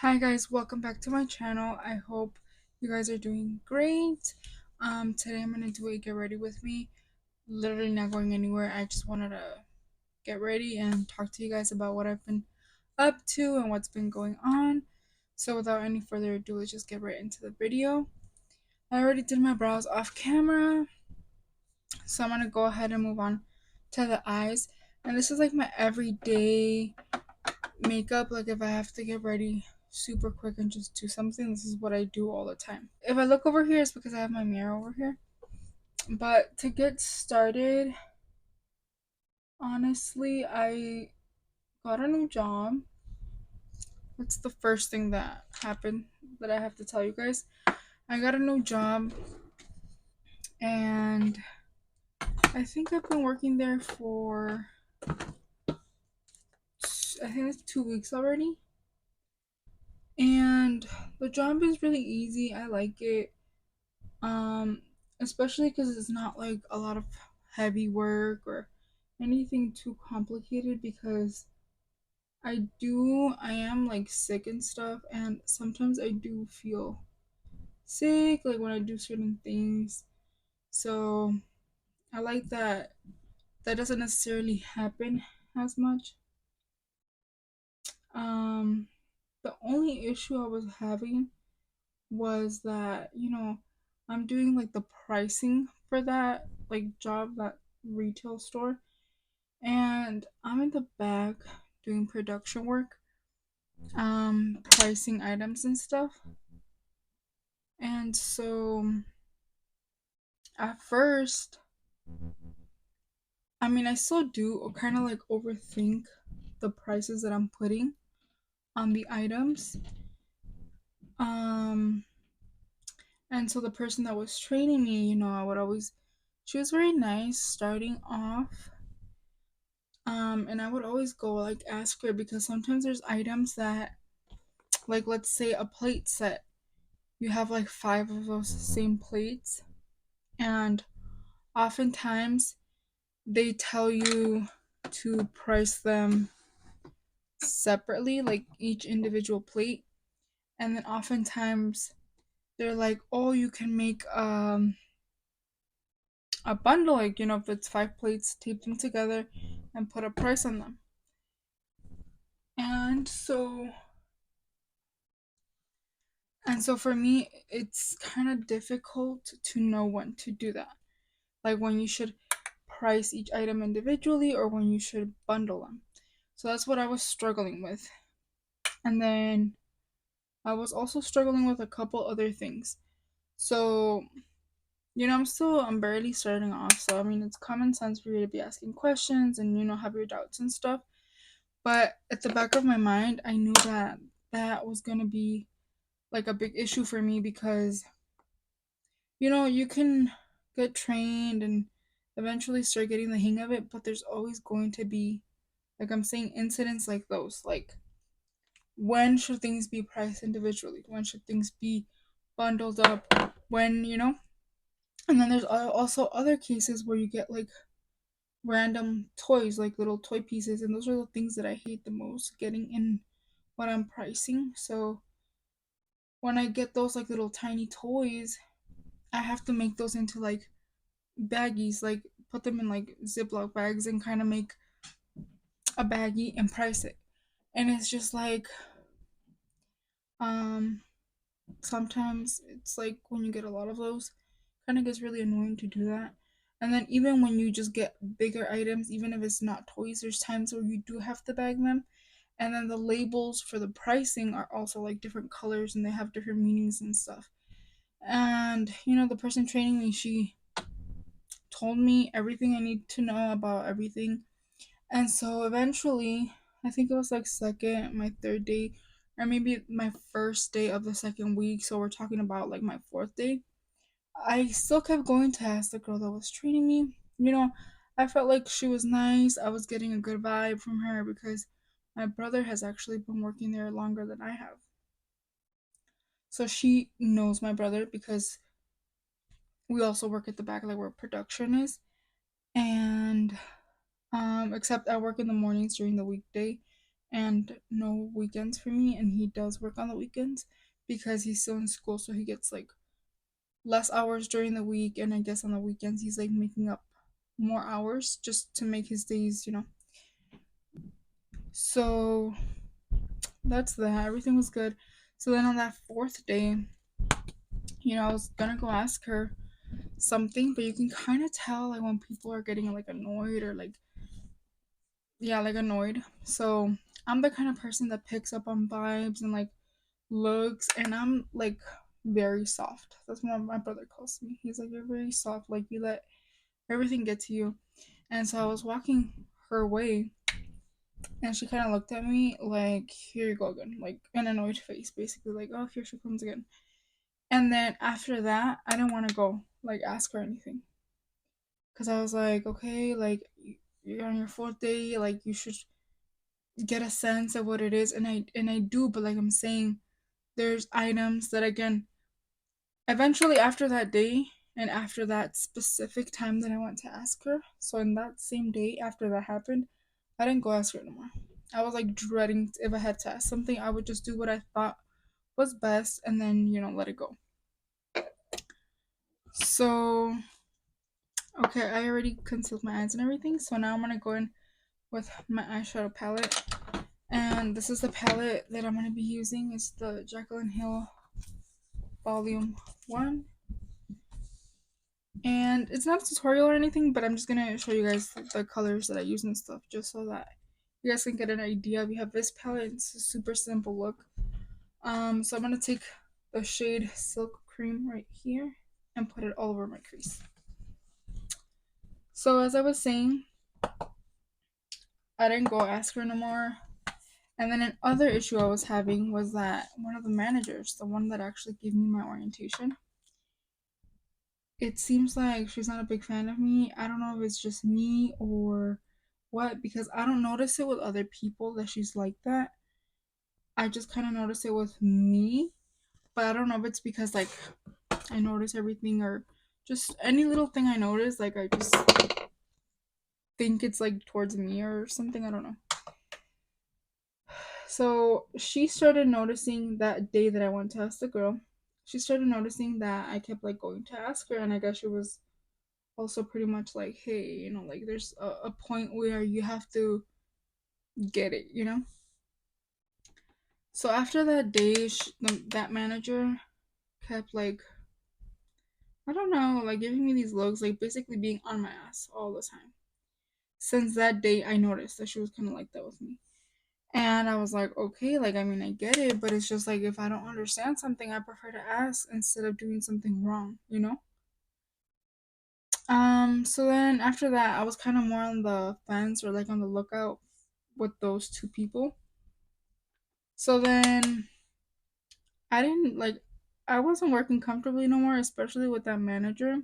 Hi guys, welcome back to my channel. I hope you guys are doing great. Today I'm gonna do a get ready with me. Literally not going anywhere. I just wanted to get ready and talk to you guys about what I've been up to and what's been going on. So without any further ado, let's just get right into the video. I already did my brows off camera, so I'm gonna go ahead and move on to the eyes. And this is like my everyday makeup. Like if I have to get ready super quick and just do something, this is what I do all the time. If I look over here, it's because I have my mirror over here. But to get started, honestly, I got a new job. That's the first thing that happened that I have to tell you guys. I got a new job, and I think I've been working there for, I think it's 2 weeks already. And the job is really easy. I like it. Um, Especially because it's not like a lot of heavy work or anything too complicated, because I am like sick and stuff, and sometimes I do feel sick like when I do certain things. So I like that that doesn't necessarily happen as much. Um, the only issue I was having was that, I'm doing like the pricing for that like job, that retail store, and I'm in the back doing production work, pricing items and stuff. And so at first, I mean, I still do kind of like overthink the prices that I'm putting on the items. Um, and so the person that was training me, I would always, she was very nice starting off. And I would always go like ask her, because sometimes there's items that, like, let's say a plate set, you have like five of those same plates, and oftentimes they tell you to price them separately, like each individual plate. And then oftentimes they're like, oh, you can make a bundle, like, if it's five plates, tape them together and put a price on them. And so for me, it's kind of difficult to know when to do that. Like when you should price each item individually or when you should bundle them. So that's what I was struggling with. And then I was also struggling with a couple other things. So, I'm barely starting off. So, I mean, it's common sense for you to be asking questions and, have your doubts and stuff. But at the back of my mind, I knew that that was going to be like a big issue for me, because you can get trained and eventually start getting the hang of it, but there's always going to be, like I'm saying, incidents like those. Like, when should things be priced individually? When should things be bundled up? And then there's also other cases where you get like random toys, like little toy pieces, and those are the things that I hate the most, getting in what I'm pricing. So when I get those like little tiny toys, I have to make those into like baggies, like put them in like Ziploc bags and kind of make a baggie and price it. And it's just like, um, sometimes it's like when you get a lot of those, kind of gets really annoying to do that. And then even when you just get bigger items, even if it's not toys, there's times where you do have to bag them. And then the labels for the pricing are also like different colors and they have different meanings and stuff. And the person training me, she told me everything I need to know about everything. And so eventually, I think it was like my third day, or maybe my first day of the second week. So we're talking about like my fourth day. I still kept going to ask the girl that was training me. I felt like she was nice. I was getting a good vibe from her, because my brother has actually been working there longer than I have. So she knows my brother, because we also work at the back, like where production is. And except I work in the mornings during the weekday, and no weekends for me, and he does work on the weekends because he's still in school, so he gets like less hours during the week, and I guess on the weekends he's like making up more hours just to make his days. So that's that. Everything was good. So then on that fourth day, I was gonna go ask her something, but you can kind of tell like when people are getting like annoyed or like, yeah, like annoyed. So I'm the kind of person that picks up on vibes and like looks, and I'm like very soft. That's what my brother calls me. He's like, you're very soft, like you let everything get to you. And so I was walking her way, and she kind of looked at me like, here you go again, like an annoyed face, basically, like, oh, here she comes again. And then after that, I didn't want to go like ask her anything because I was like, okay, like you're on your fourth day, like you should get a sense of what it is, and I do, but like I'm saying, there's items that again, eventually after that day and after that specific time that I went to ask her, so in that same day after that happened, I didn't go ask her anymore. I was like dreading if I had to ask something, I would just do what I thought was best and then let it go. So okay, I already concealed my eyes and everything, so now I'm gonna go in with my eyeshadow palette. And this is the palette that I'm going to be using. It's the Jaclyn Hill Volume 1. And it's not a tutorial or anything, but I'm just going to show you guys the colors that I use and stuff, just so that you guys can get an idea. We have this palette. It's a super simple look. So I'm going to take the shade Silk Cream right here and put it all over my crease. So as I was saying, I didn't go ask her no more. And then another issue I was having was that one of the managers, the one that actually gave me my orientation, it seems like she's not a big fan of me. I don't know if it's just me or what, because I don't notice it with other people that she's like that. I just kind of notice it with me, but I don't know if it's because like I notice everything or just any little thing I notice, like I just think it's like towards me or something. I don't know. So she started noticing that day that I went to ask the girl. She started noticing that I kept like going to ask her, and I guess she was also pretty much like, hey, like there's a point where you have to get it. So after that day, that manager kept like, I don't know, like giving me these looks, like basically being on my ass all the time. Since that day, I noticed that she was kind of like that with me. And I was like, okay, like, I mean, I get it, but it's just like if I don't understand something, I prefer to ask instead of doing something wrong? So then after that, I was kind of more on the fence or like on the lookout with those two people. So then I wasn't working comfortably no more, especially with that manager.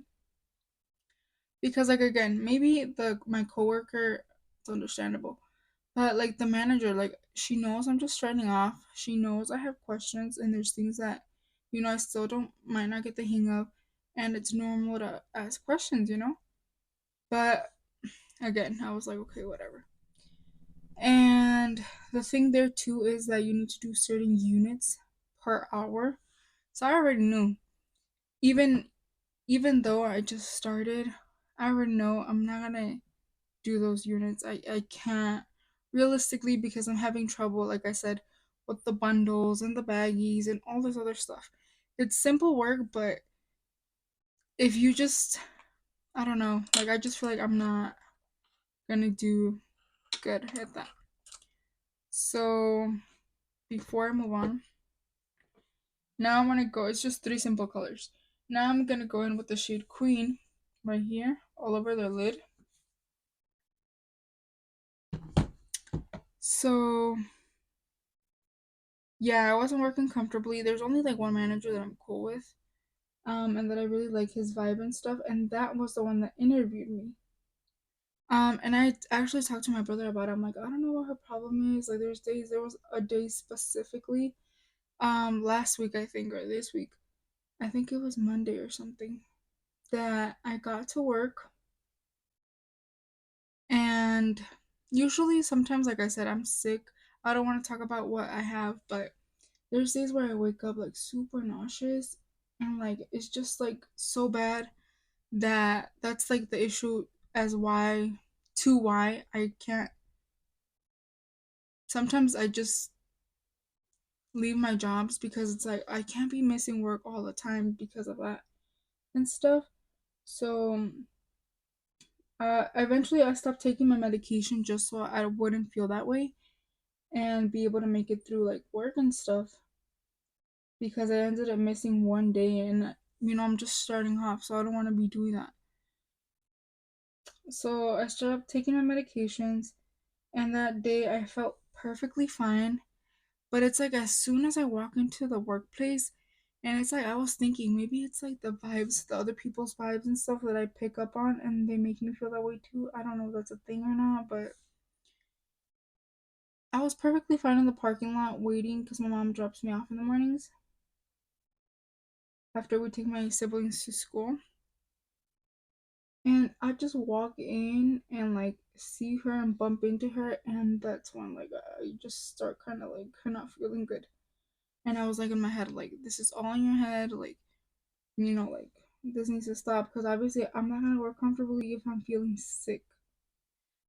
Because like again, maybe my coworker, it's understandable. But like the manager, like she knows I'm just starting off. She knows I have questions and there's things that, I still don't might not get the hang of, and it's normal to ask questions. But again, I was like, okay, whatever. And the thing there too is that you need to do certain units per hour. So I already knew. Even even though I just started, I already know I'm not gonna do those units. I can't realistically because I'm having trouble, like I said, with the bundles and the baggies and all this other stuff. It's simple work, but if you just, I don't know, like I just feel like I'm not gonna do good at that. So before I move on, now I'm gonna go, it's just three simple colors. Now I'm gonna go in with the shade Queen right here, all over the lid. So yeah, I wasn't working comfortably. There's only like one manager that I'm cool with, and that I really like his vibe and stuff, and that was the one that interviewed me. And I actually talked to my brother about it. I'm like, I don't know what her problem is. Like, there was a day specifically, last week I think, or this week, I think it was Monday or something, that I got to work, and usually sometimes, like I said, I'm sick. I don't want to talk about what I have, but there's days where I wake up like super nauseous and like it's just like so bad that that's like the issue as why I can't. Sometimes I just leave my jobs because it's like I can't be missing work all the time because of that and stuff. So eventually I stopped taking my medication just so I wouldn't feel that way and be able to make it through like work and stuff because I ended up missing one day and I'm just starting off, so I don't want to be doing that. So I started taking my medications, and that day I felt perfectly fine. But it's like as soon as I walk into the workplace, and it's like I was thinking maybe it's like the vibes, the other people's vibes and stuff that I pick up on, and they make me feel that way too. I don't know if that's a thing or not, but I was perfectly fine in the parking lot waiting because my mom drops me off in the mornings after we take my siblings to school. And I just walk in and like see her and bump into her, and that's when like I just start kind of like not feeling good. And I was like in my head, like, this is all in your head, like, like this needs to stop because obviously I'm not gonna work comfortably if I'm feeling sick.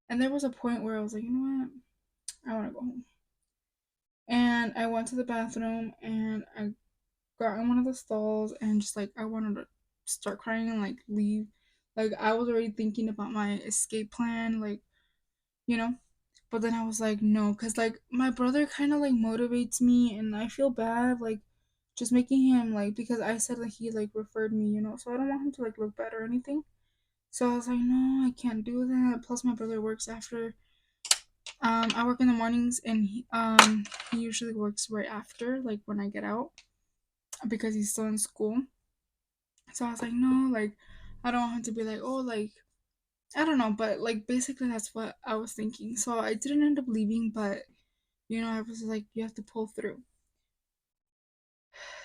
And there was a point where I was like, you know what, I want to go home. And I went to the bathroom and I got in one of the stalls and just like I wanted to start crying and like leave. Like I was already thinking about my escape plan, like you know. But then I was like, no, because like my brother kind of like motivates me and I feel bad, like just making him like, because I said like he like referred me, so I don't want him to like look bad or anything. So I was like, no, I can't do that. Plus, my brother works after. I work in the mornings, and he usually works right after, like when I get out, because he's still in school. So I was like, no, like I don't want him to be like, oh, like I don't know, but like basically that's what I was thinking. So I didn't end up leaving, but I was like, you have to pull through.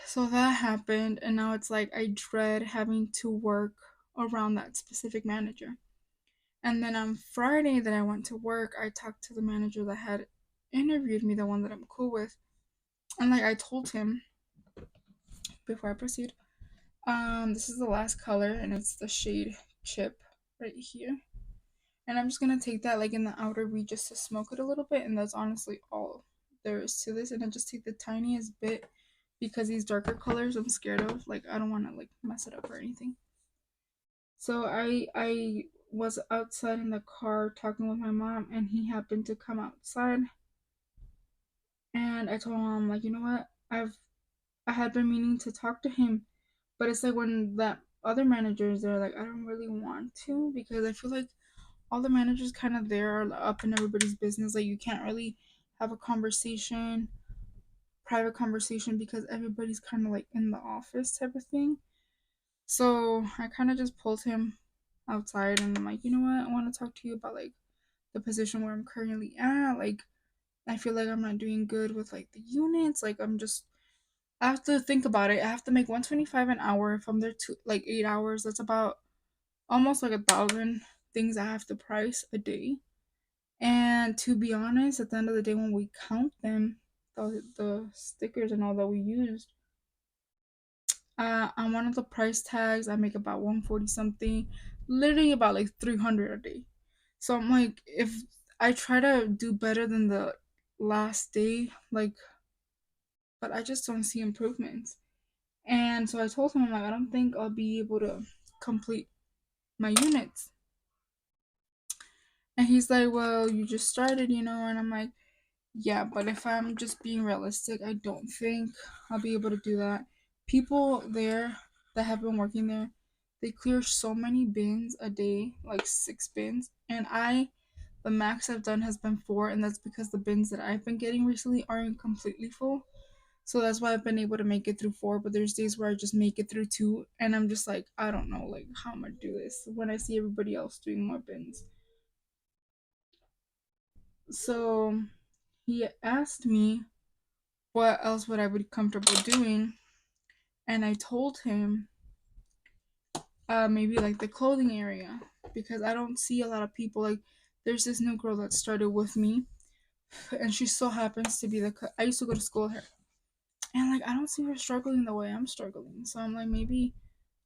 So that happened, and now it's like I dread having to work around that specific manager. And then on Friday that I went to work, I talked to the manager that had interviewed me, the one that I'm cool with. And like I told him before I proceed, this is the last color and it's the shade chip right here. And I'm just gonna take that like in the outer V just to smoke it a little bit, and that's honestly all there is to this. And I just take the tiniest bit because these darker colors I'm scared of. Like I don't want to like mess it up or anything. So I was outside in the car talking with my mom, and he happened to come outside, and I told him like, you know what, I had been meaning to talk to him, but it's like when that other manager is there, like I don't really want to because I feel like all the managers kind of there are up in everybody's business. Like you can't really have a conversation, private conversation, because everybody's kind of like in the office type of thing. So I kind of just pulled him outside and I'm like, you know what? I want to talk to you about like the position where I'm currently at. Like, I feel like I'm not doing good with like the units. Like, I have to think about it. I have to make 125 an hour if I'm there to like 8 hours. That's about almost like 1,000 things I have to price a day. And to be honest, at the end of the day, when we count them, the stickers and all that we used, on one of the price tags, I make about 140 something, literally about like 300 a day. So I'm like, if I try to do better than the last day, like, but I just don't see improvements. And so I told him, I'm like, I don't think I'll be able to complete my units. And he's like, well, you just started, and I'm like, yeah, but if I'm just being realistic, I don't think I'll be able to do that. People there that have been working there, they clear so many bins a day, like 6 bins. And the max I've done has been 4, and that's because the bins that I've been getting recently aren't completely full. So that's why I've been able to make it through 4, but there's days where I just make it through 2, and I'm just like, I don't know, like, how I'm gonna do this when I see everybody else doing more bins. So he asked me what else would I be comfortable doing, and I told him maybe like the clothing area because I don't see a lot of people. Like there's this new girl that started with me, And she so happens to be I used to go to school with her, and like I don't see her struggling the way I'm struggling. So I'm like, maybe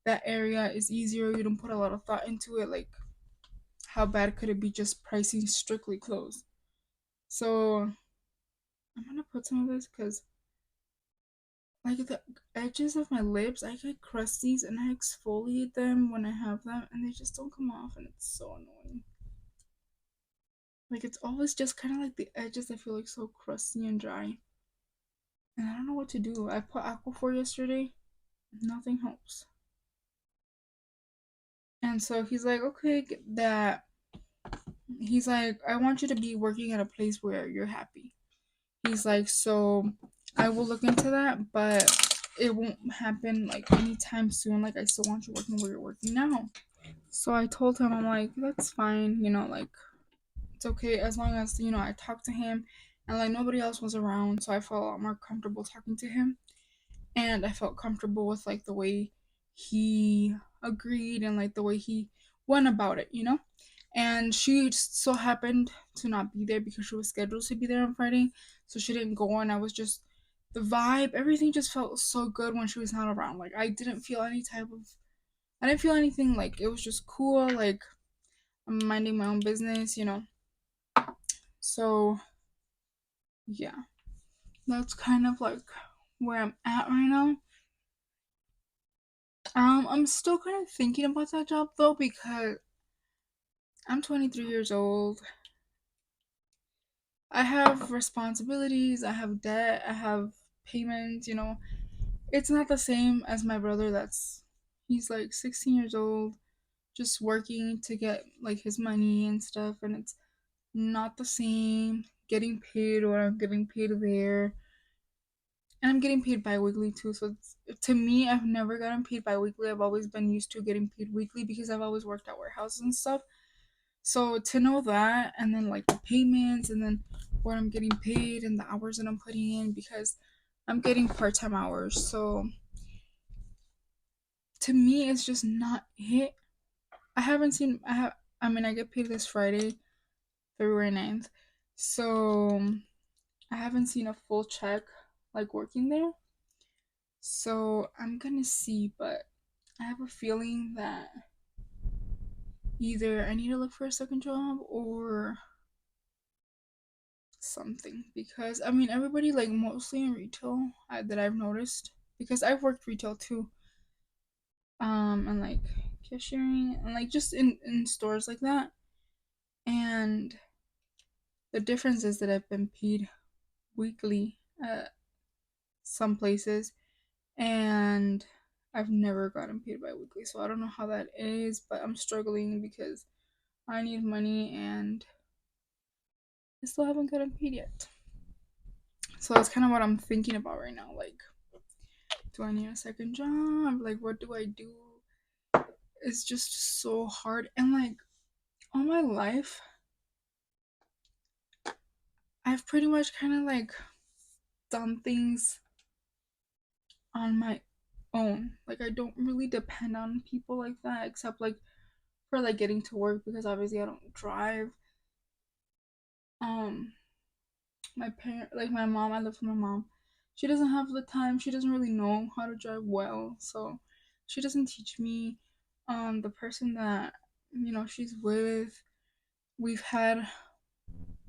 that area is easier. You don't put a lot of thought into it. Like, how bad could it be just pricing strictly clothes? So I'm gonna put some of this because like the edges of my lips, I get crusties and I exfoliate them when I have them, and they just don't come off, and it's so annoying. Like it's always just kind of like the edges that feel like so crusty and dry, and I don't know what to do. I put Aquaphor yesterday, nothing helps. And so he's like, okay, get that. He's like, I want you to be working at a place where you're happy. He's like, so I will look into that, but it won't happen like anytime soon. Like, I still want you working where you're working now. So I told him, I'm like, that's fine, like, it's okay as long as, I talked to him and like nobody else was around. So I felt a lot more comfortable talking to him. And I felt comfortable with like the way he agreed and like the way he went about it. And she so happened to not be there because she was scheduled to be there on Friday, so she didn't go. And I was just the vibe, everything just felt so good when she was not around. Like I didn't feel anything. Like it was just cool. Like I'm minding my own business. So yeah, that's kind of like where I'm at right now. I'm still kind of thinking about that job though because I'm 23 years old. I have responsibilities, I have debt, I have payments. It's not the same as my brother he's like 16 years old, just working to get like his money and stuff, and it's not the same getting paid or I'm getting paid there. And I'm getting paid bi-weekly too, so to me, I've never gotten paid bi-weekly. I've always been used to getting paid weekly because I've always worked at warehouses and stuff. So to know that, and then like the payments, and then what I'm getting paid, and the hours that I'm putting in, because I'm getting part-time hours. So to me, it's just not it. I haven't seen. I get paid this Friday, February 9th. So I haven't seen a full check like working there. So I'm gonna see, but I have a feeling that either I need to look for a second job or something, because everybody, like, mostly in retail, that I've noticed, because I've worked retail too, and like cashiering and like just in stores like that, and the difference is that I've been paid weekly at some places, and I've never gotten paid bi-weekly, so I don't know how that is, but I'm struggling because I need money and I still haven't gotten paid yet. So that's kind of what I'm thinking about right now. Like, do I need a second job? Like, what do I do? It's just so hard. And like, all my life, I've pretty much kind of like done things on my own. Like, I don't really depend on people like that, except like for like getting to work, because obviously I don't drive. Um, my parent, like my mom, I live with my mom. She doesn't have the time. She doesn't really know how to drive well, so she doesn't teach me. The person that she's with, we've had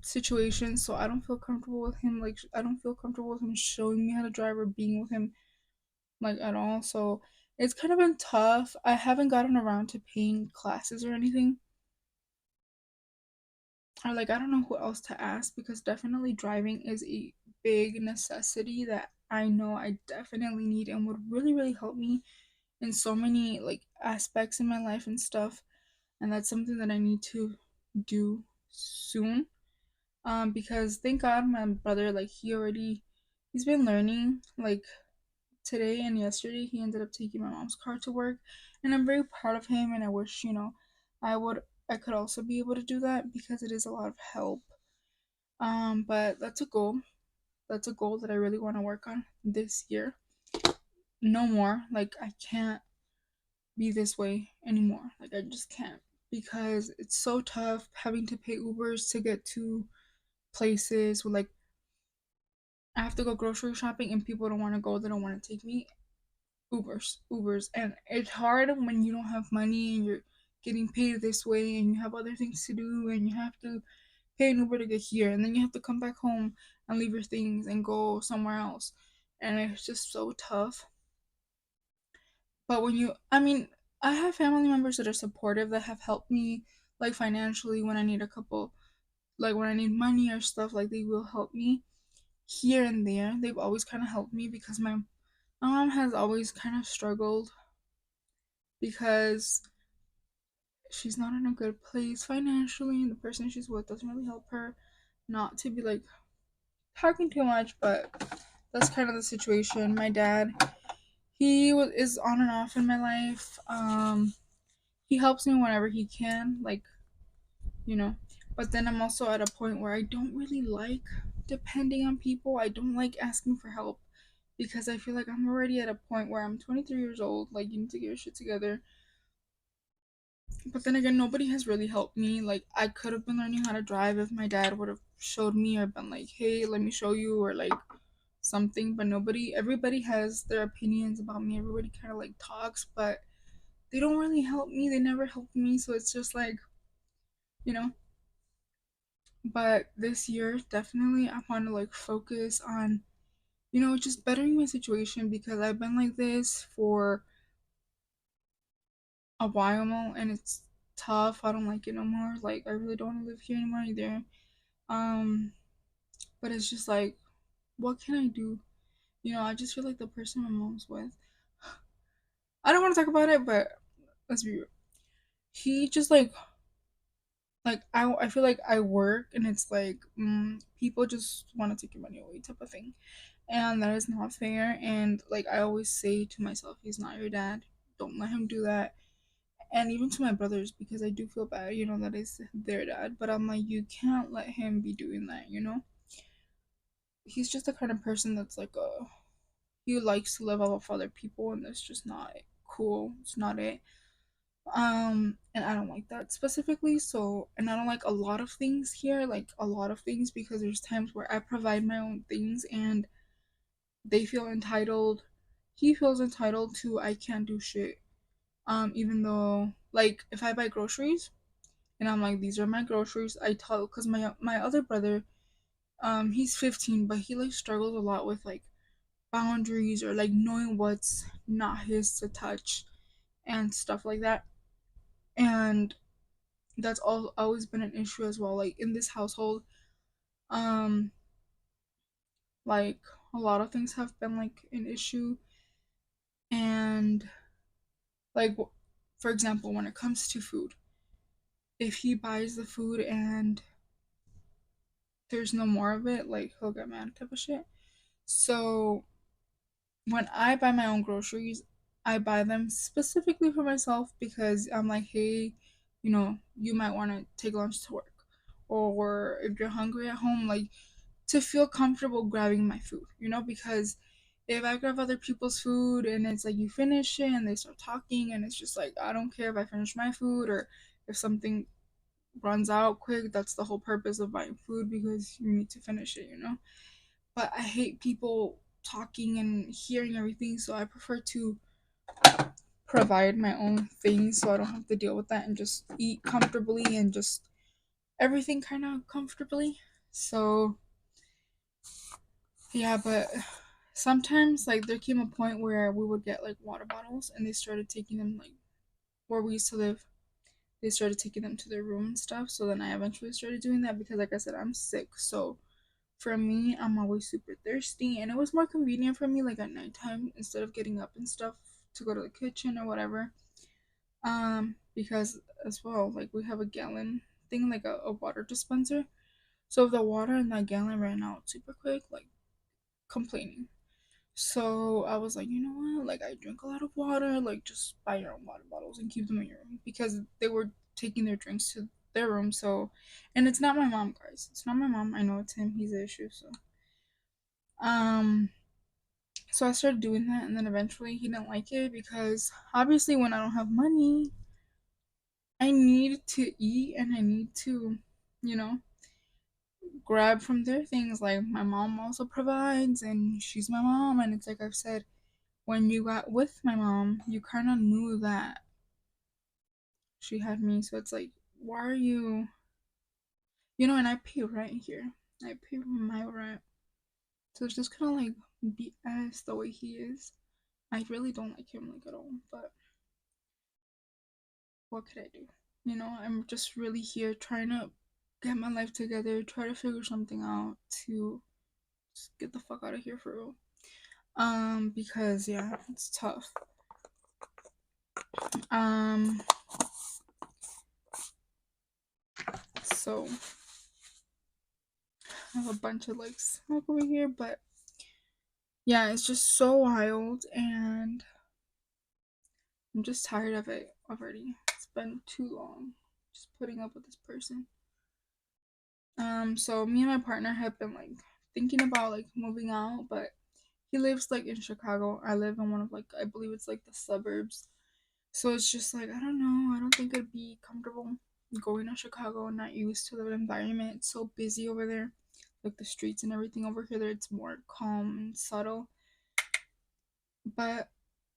situations, so I don't feel comfortable with him. Like, I don't feel comfortable with him showing me how to drive or being with him like at all. So it's kind of been tough. I haven't gotten around to paying classes or anything. Or like, I don't know who else to ask, because definitely driving is a big necessity that I know I definitely need and would really, really help me in so many like aspects in my life and stuff. And that's something that I need to do soon. Because thank God my brother, like, he's been learning. Like, today and yesterday he ended up taking my mom's car to work, and I'm very proud of him, and I wish, I would I could also be able to do that, because it is a lot of help. But that's a goal. That's a goal that I really want to work on this year. No more. Like, I can't be this way anymore. Like, I just can't, because it's so tough having to pay Ubers to get to places with like I have to go grocery shopping and people don't want to go, they don't want to take me. Ubers, and it's hard when you don't have money and you're getting paid this way and you have other things to do and you have to pay an Uber to get here and then you have to come back home and leave your things and go somewhere else, and it's just so tough. But when you, I mean, I have family members that are supportive that have helped me like financially when I need a couple, like when I need money or stuff, like they will help me here and there. They've always kind of helped me because my mom has always kind of struggled because she's not in a good place financially and the person she's with doesn't really help her. Not to be like talking too much, but that's kind of the situation. My dad, is on and off in my life. He helps me whenever he can, like, you know. But then I'm also at a point where I don't really like depending on people. I don't like asking for help because I feel like I'm already at a point where I'm 23 years old. Like, you need to get your shit together. But then again, nobody has really helped me. Like, I could have been learning how to drive if my dad would have showed me or been like, hey, let me show you, or like something. But nobody, everybody has their opinions about me. Everybody kind of like talks, but they don't really help me. They never help me. So it's just like, you know. But this year, definitely, I want to like focus on, just bettering my situation because I've been like this for a while now and it's tough. I don't like it no more. Like, I really don't want to live here anymore either. Um, but it's just like, what can I do? I just feel like the person my mom's with. I don't want to talk about it, but let's be real. He just like I feel like I work and it's like people just want to take your money away type of thing, and that is not fair. And like I always say to myself, he's not your dad. Don't let him do that. And even to my brothers, because I do feel bad, that is their dad. But I'm like, you can't let him be doing that. He's just the kind of person that's like he likes to live off other people, and that's just not cool. It's not it. And I don't like that specifically. So, and I don't like a lot of things here, like a lot of things, because there's times where I provide my own things and they feel entitled. He feels entitled to I can't do shit. Even though like if I buy groceries and I'm like, these are my groceries, I tell, because my other brother, he's 15, but he like struggles a lot with like boundaries or like knowing what's not his to touch and stuff like that. And that's always been an issue as well. Like in this household, um, like a lot of things have been like an issue, and like for example, when it comes to food, if he buys the food and there's no more of it, like he'll get mad type of shit. So when I buy my own groceries, I buy them specifically for myself because I'm like, hey, you might want to take lunch to work. Or if you're hungry at home, like to feel comfortable grabbing my food, because if I grab other people's food and it's like you finish it and they start talking and it's just like, I don't care if I finish my food or if something runs out quick, that's the whole purpose of buying food because you need to finish it. But I hate people talking and hearing everything, so I prefer to provide my own things so I don't have to deal with that and just eat comfortably and just everything kind of comfortably. So, yeah, but sometimes like there came a point where we would get like water bottles and they started taking them like where we used to live. They started taking them to their room and stuff. So then I eventually started doing that because, like I said, I'm sick. So for me, I'm always super thirsty, and it was more convenient for me, like at nighttime, instead of getting up and stuff to go to the kitchen or whatever. Because as well, like we have a gallon thing, like a water dispenser. So if the water in that gallon ran out super quick, like complaining. So I was like, you know what? Like I drink a lot of water. Like just buy your own water bottles and keep them in your room because they were taking their drinks to their room. So, and it's not my mom, guys. It's not my mom. I know it's him. He's the issue. Um, so I started doing that, and then eventually he didn't like it because obviously when I don't have money, I need to eat and I need to, you know, grab from their things. Like my mom also provides, and she's my mom, and it's like I've said, when you got with my mom, you kind of knew that she had me. So it's like, why are you, and I pay rent here. I pay my rent. So it's just kind of like BS the way he is. I really don't like him like at all. But what could I do? I'm just really here trying to get my life together, try to figure something out to just get the fuck out of here for real. Because yeah, it's tough. Um, so I have a bunch of like smoke over here, but yeah, it's just so wild, and I'm just tired of it already. It's been too long just putting up with this person. So me and my partner have been like thinking about like moving out, but he lives like in Chicago. I live in one of like, I believe it's like the suburbs. So it's just like, I don't know. I don't think I'd be comfortable going to Chicago and not used to the environment. It's so busy over there. Like the streets and everything over here, there it's more calm and subtle. But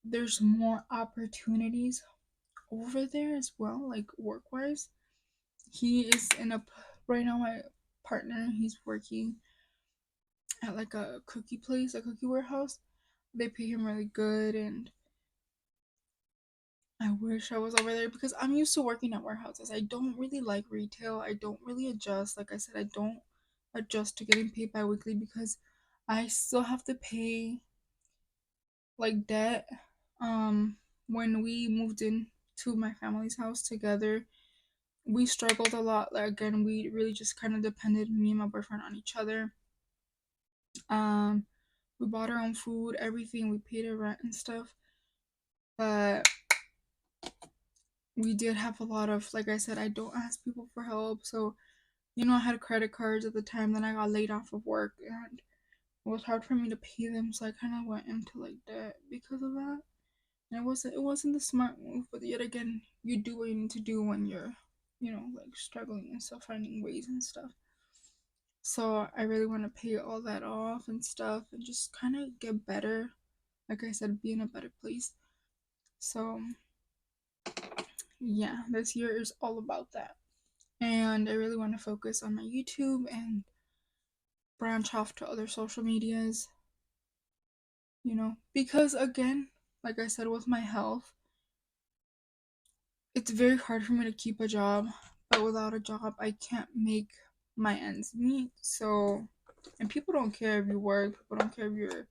there's more opportunities over there as well, like work wise. He is in a, right now, my partner, he's working at like a cookie place, a cookie warehouse. They pay him really good, and I wish I was over there because I'm used to working at warehouses. I don't really like retail. I don't really adjust. Like I said, I don't adjust to getting paid bi-weekly because I still have to pay like debt. Um when we moved in to my family's house together, we struggled a lot. Like again, we really just kind of depended, me and my boyfriend, on each other. Um we bought our own food, everything, we paid our rent and stuff. But we did have a lot of, like I said, I don't ask people for help. So, I had credit cards at the time, then I got laid off of work, and it was hard for me to pay them, so I kind of went into like debt because of that. And it wasn't the smart move, but yet again, you do what you need to do when you're, like struggling and stuff, finding ways and stuff. So I really want to pay all that off and stuff and just kind of get better. Like I said, be in a better place. So yeah, this year is all about that. And I really want to focus on my YouTube and branch off to other social medias, because again, like I said, with my health, it's very hard for me to keep a job, but without a job, I can't make my ends meet. So, and people don't care if you work, people don't care if you're,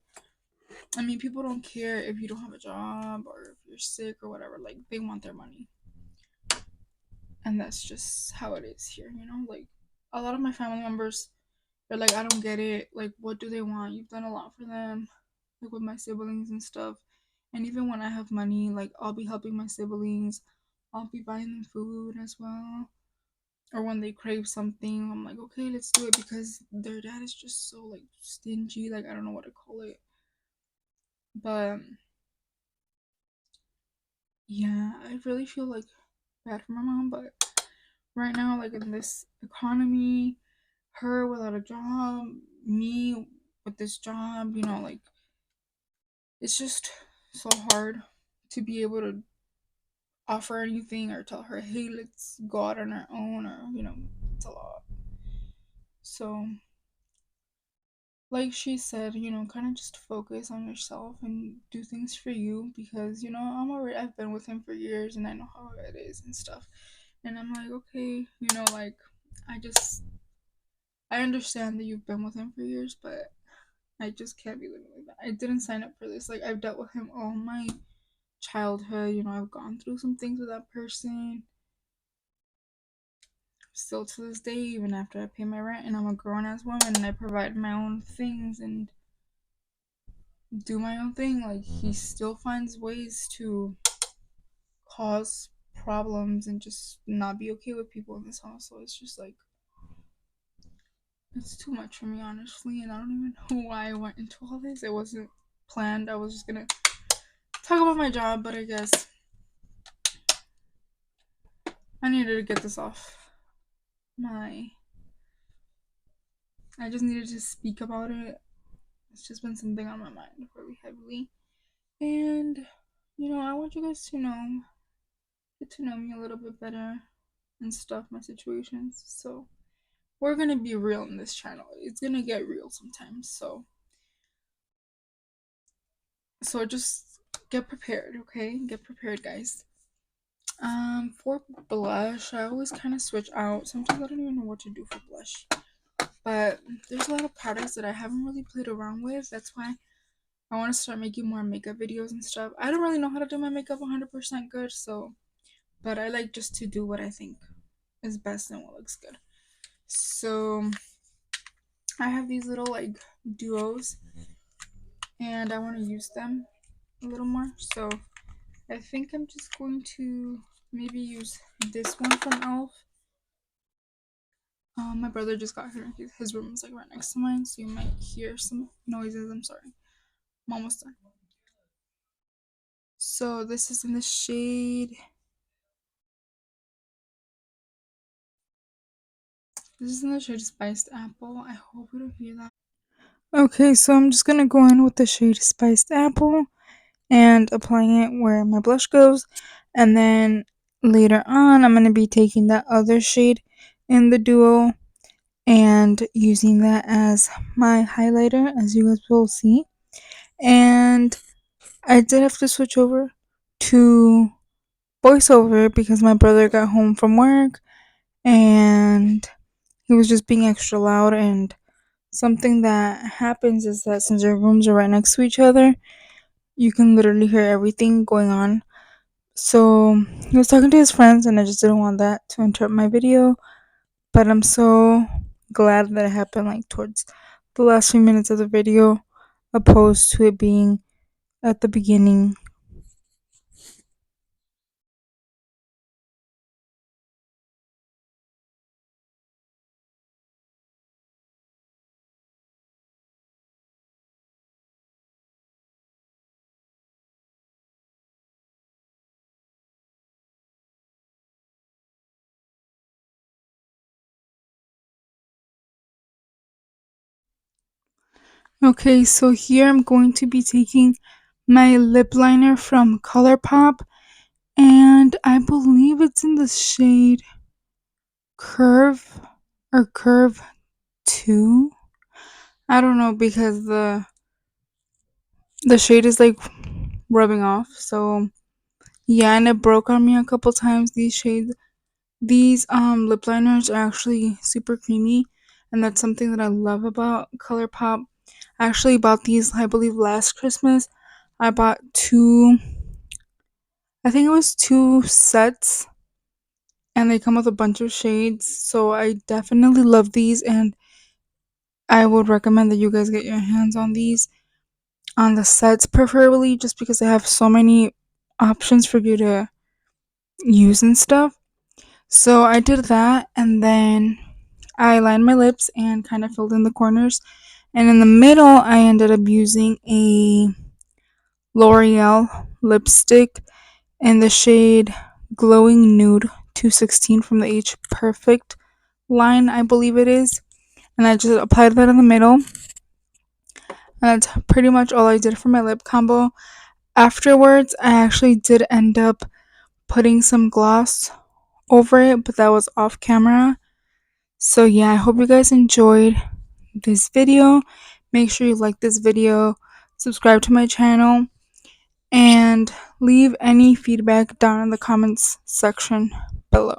people don't care if you don't have a job or if you're sick or whatever. Like, they want their money. And that's just how it is here. Like, a lot of my family members, they're like, I don't get it. Like, what do they want? You've done a lot for them, like with my siblings and stuff. And even when I have money, like, I'll be helping my siblings. I'll be buying them food as well. Or when they crave something, I'm like, okay, let's do it, because their dad is just so like stingy. Like, I don't know what to call it. But yeah, I really feel like bad for my mom. But right now, like in this economy, her without a job, me with this job, like it's just so hard to be able to offer anything or tell her, hey, let's go out on our own, or, it's a lot. So, like she said, kind of just focus on yourself and do things for you, because, I've been with him for years and I know how it is and stuff. And I'm like, okay, like, I just, I understand that you've been with him for years, but I just can't be living like that. I didn't sign up for this. Like, I've dealt with him all my childhood. I've gone through some things with that person. Still to this day, even after I pay my rent and I'm a grown ass woman and I provide my own things and do my own thing, like, he still finds ways to cause problems and just not be okay with people in this house. So it's just like, it's too much for me, honestly, and I don't even know why I went into all this. It wasn't planned. I was just gonna talk about my job, but I guess I needed to get this off my I just needed to speak about it. It's just been something on my mind really heavily. And, I want you guys to get to know me a little bit better and stuff, my situations. So, we're gonna be real in this channel. It's gonna get real sometimes. So just get prepared, okay? Get prepared, guys. For blush, I always kind of switch out. Sometimes I don't even know what to do for blush. But there's a lot of products that I haven't really played around with. That's why I want to start making more makeup videos and stuff. I don't really know how to do my makeup 100% good, but I like just to do what I think is best and what looks good. So I have these little like duos, and I want to use them a little more. So I think I'm just going to maybe use this one from Elf. My brother just got here. His room is like right next to mine, so you might hear some noises. I'm sorry. I'm almost done. So this is in the shade. This is in the shade Spiced Apple. I hope you don't hear that. Okay, so I'm just gonna go in with the shade Spiced Apple and applying it where my blush goes, and then later on I'm gonna be taking that other shade in the duo and using that as my highlighter, as you guys will see. And I did have to switch over to voiceover because my brother got home from work and he was just being extra loud. And something that happens is that since our rooms are right next to each other, you can literally hear everything going on. So he was talking to his friends, and I just didn't want that to interrupt my video. But I'm so glad that it happened like towards the last few minutes of the video, opposed to it being at the beginning. Okay, so here I'm going to be taking my lip liner from ColourPop, and I believe it's in the shade Curve or Curve 2. I don't know because the shade is like rubbing off. So yeah, and it broke on me a couple times. These lip liners are actually super creamy, and that's something that I love about ColourPop. I actually bought these, I believe, last Christmas. I bought I think it was two sets, and they come with a bunch of shades. So I definitely love these, and I would recommend that you guys get your hands on these on the sets, preferably, just because they have so many options for you to use and stuff. So I did that, and then I lined my lips and kind of filled in the corners. And in the middle, I ended up using a L'Oreal lipstick in the shade Glowing Nude 216 from the H Perfect line, I believe it is. And I just applied that in the middle. And that's pretty much all I did for my lip combo. Afterwards, I actually did end up putting some gloss over it, but that was off camera. So yeah, I hope you guys enjoyed this video. Make sure you like this video, subscribe to my channel, and leave any feedback down in the comments section below.